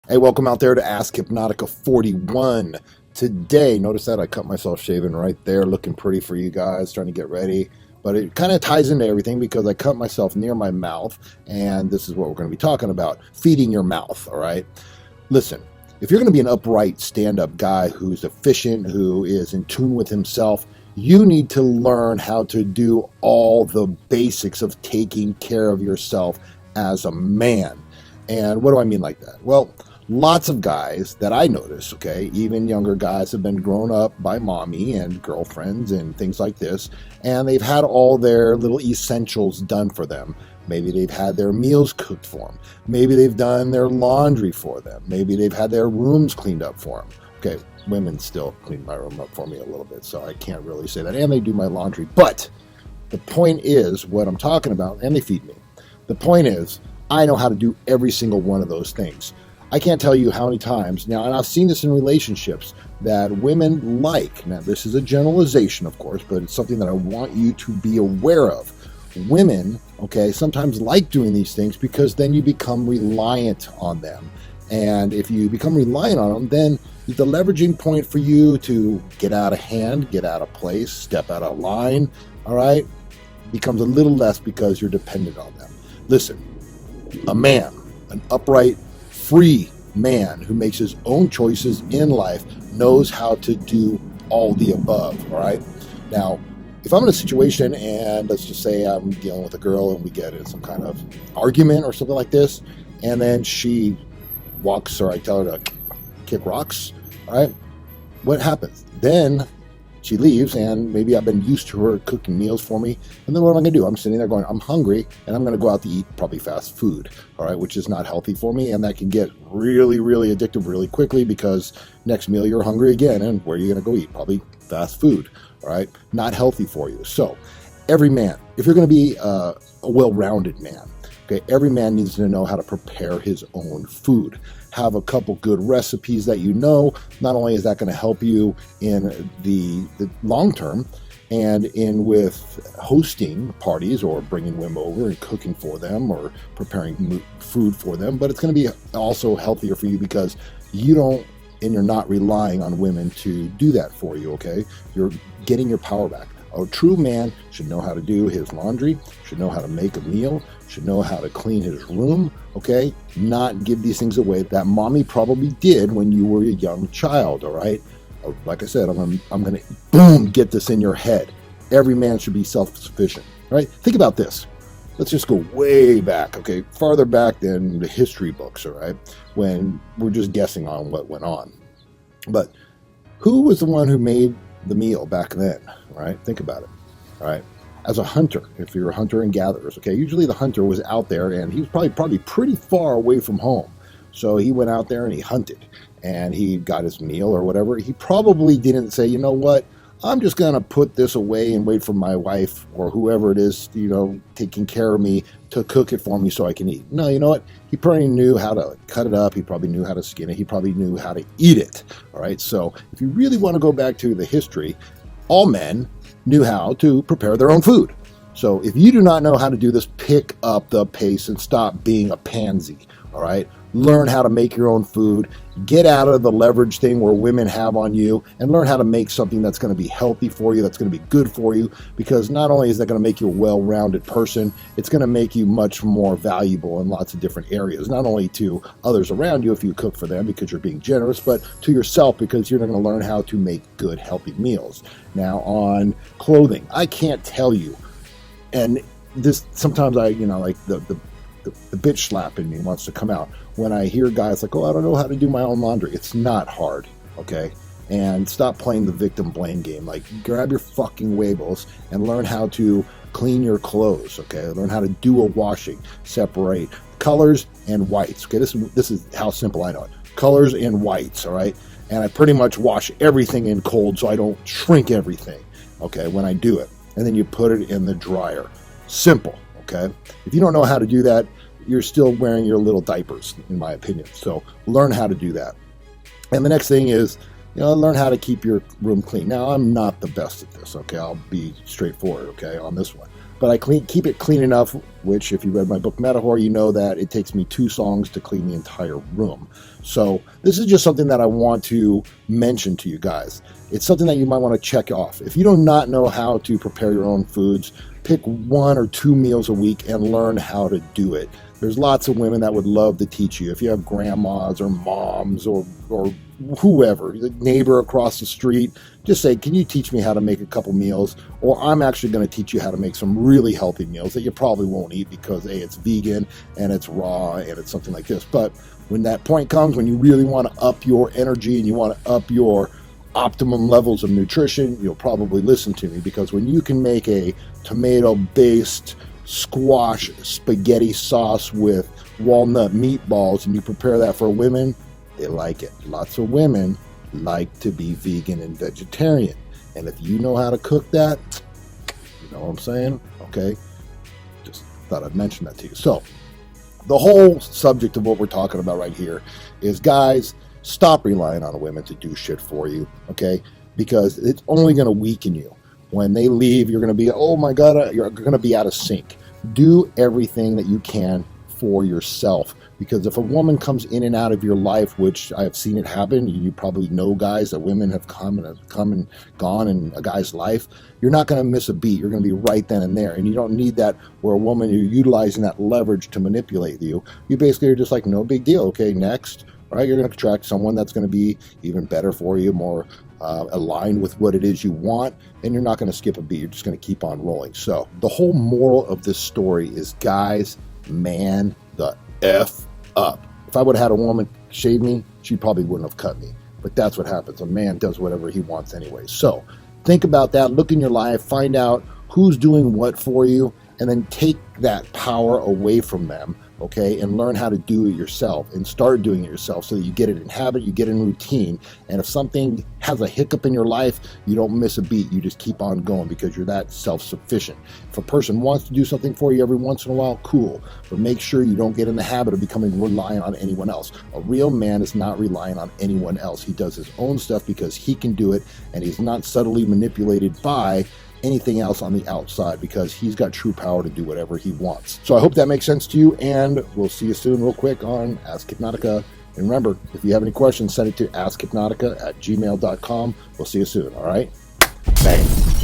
Hey, welcome out there to Ask Hypnotica 41. Today, notice that I cut myself shaving right there, looking pretty for you guys, trying to get ready. But it kind of ties into everything because I cut myself near my mouth, and this is what we're going to be talking about, feeding your mouth, all right? Listen, if you're going to be an upright, stand-up guy who's efficient, who is in tune with himself, you need to learn how to do all the basics of taking care of yourself as a man. And what do I mean like that? Well, lots of guys that I notice, okay, even younger guys have been grown up by mommy and girlfriends and things like this, and they've had all their little essentials done for them. Maybe they've had their meals cooked for them. Maybe they've done their laundry for them. Maybe they've had their rooms cleaned up for them. Okay, women still clean my room up for me a little bit, so I can't really say that. And they do my laundry. But the point is what I'm talking about, and they feed me. The point is, I know how to do every single one of those things. I can't tell you how many times now, and I've seen this in relationships, that women like, now this is a generalization of course, but it's something that I want you to be aware of. Women, okay, sometimes like doing these things because then you become reliant on them. And if you become reliant on them, then the leveraging point for you to get out of hand, get out of place, step out of line, all right, becomes a little less because you're dependent on them. Listen, a man, an upright, free man who makes his own choices in life knows how to do all the above, all right? Now, if I'm in a situation and let's just say I'm dealing with a girl and we get in some kind of argument or something like this, and then she walks or I tell her to kick rocks, all right? What happens? Then she leaves, and maybe I've been used to her cooking meals for me. And then what am I going to do? I'm sitting there going, I'm hungry, and I'm going to go out to eat probably fast food, all right, which is not healthy for me. And that can get really, really addictive really quickly because next meal you're hungry again. And where are you going to go eat? Probably fast food, all right? Not healthy for you. So every man, if you're going to be a well-rounded man, okay, every man needs to know how to prepare his own food. Have a couple good recipes that you know. Not only is that going to help you in the long term and in with hosting parties or bringing women over and cooking for them or preparing food for them, but it's going to be also healthier for you because you don't and you're not relying on women to do that for you, okay? You're getting your power back. A true man should know how to do his laundry, should know how to make a meal, should know how to clean his room, okay? Not give these things away that mommy probably did when you were a young child, all right? Like I said, I'm gonna boom, get this in your head. Every man should be self-sufficient, right? Think about this. Let's just go way back, okay? Farther back than the history books, all right? When we're just guessing on what went on. But who was the one who made the meal back then, right? Think about it, all right? As a hunter, if you're a hunter and gatherers, okay, usually the hunter was out there and he was probably pretty far away from home. So he went out there and he hunted and he got his meal or whatever. He probably didn't say, you know what, I'm just going to put this away and wait for my wife or whoever it is, you know, taking care of me to cook it for me so I can eat. No, you know what? He probably knew how to cut it up. He probably knew how to skin it. He probably knew how to eat it. All right. So if you really want to go back to the history, all men knew how to prepare their own food. So if you do not know how to do this, pick up the pace and stop being a pansy. All right. Learn how to make your own food. Get out of the leverage thing where women have on you and learn how to make something that's going to be healthy for you, that's going to be good for you, because not only is that going to make you a well-rounded person, it's going to make you much more valuable in lots of different areas, not only to others around you if you cook for them because you're being generous, but to yourself because you're going to learn how to make good, healthy meals. Now, on clothing, I can't tell you, and this sometimes I, you know, like the bitch slap in me wants to come out when I hear guys like, oh, I don't know how to do my own laundry. It's not hard, okay? And stop playing the victim blame game. Like, grab your fucking Wables and learn how to clean your clothes, okay? Learn how to do a washing, separate colors and whites, okay? This is how simple I know it. Colors and whites, all right? And I pretty much wash everything in cold so I don't shrink everything, okay, when I do it. And then you put it in the dryer. Simple. Okay, if you don't know how to do that, you're still wearing your little diapers, in my opinion. So learn how to do that. And the next thing is, you know, learn how to keep your room clean. Now, I'm not the best at this, okay? I'll be straightforward, okay, on this one. but I keep it clean enough, which if you read my book Metaphor, you know that it takes me 2 songs to clean the entire room. So this is just something that I want to mention to you guys. It's something that you might want to check off. If you do not know how to prepare your own foods, pick 1 or 2 meals a week and learn how to do it. There's lots of women that would love to teach you. If you have grandmas or moms or whoever, the neighbor across the street, just say, can you teach me how to make a couple meals? Or I'm actually going to teach you how to make some really healthy meals that you probably won't eat because A, it's vegan and it's raw and it's something like this. But when that point comes, when you really want to up your energy and you want to up your optimum levels of nutrition, you'll probably listen to me, because when you can make a tomato-based squash spaghetti sauce with walnut meatballs and you prepare that for women, they like it. Lots of women like to be vegan and vegetarian, and if you know how to cook that, you know what I'm saying? Okay, just thought I'd mention that to you. So the whole subject of what we're talking about right here is, guys, stop relying on women to do shit for you, okay? Because it's only going to weaken you. When they leave, you're going to be, oh my God, you're going to be out of sync. Do everything that you can for yourself. Because if a woman comes in and out of your life, which I have seen it happen, you probably know guys that women have come and gone in a guy's life, you're not going to miss a beat. You're going to be right then and there. And you don't need that where a woman, you're utilizing that leverage to manipulate you. You basically are just like, no big deal. Okay, next. All right, you're going to attract someone that's going to be even better for you, more aligned with what it is you want, and you're not going to skip a beat. You're just going to keep on rolling. So the whole moral of this story is, guys, man the F up. If I would have had a woman shave me, she probably wouldn't have cut me. But that's what happens. A man does whatever he wants anyway. So think about that. Look in your life. Find out who's doing what for you, and then take that power away from them, okay, and learn how to do it yourself, and start doing it yourself so that you get it in habit, you get it in routine. And if something has a hiccup in your life, you don't miss a beat. You just keep on going because you're that self-sufficient. If a person wants to do something for you every once in a while, cool. But make sure you don't get in the habit of becoming reliant on anyone else. A real man is not relying on anyone else. He does his own stuff because he can do it, and he's not subtly manipulated by anything else on the outside, because he's got true power to do whatever he wants. So I hope that makes sense to you, and we'll see you soon real quick on Ask Hypnotica. And remember, if you have any questions, send it to askhypnotica@gmail.com. We'll see you soon, all right? Bang.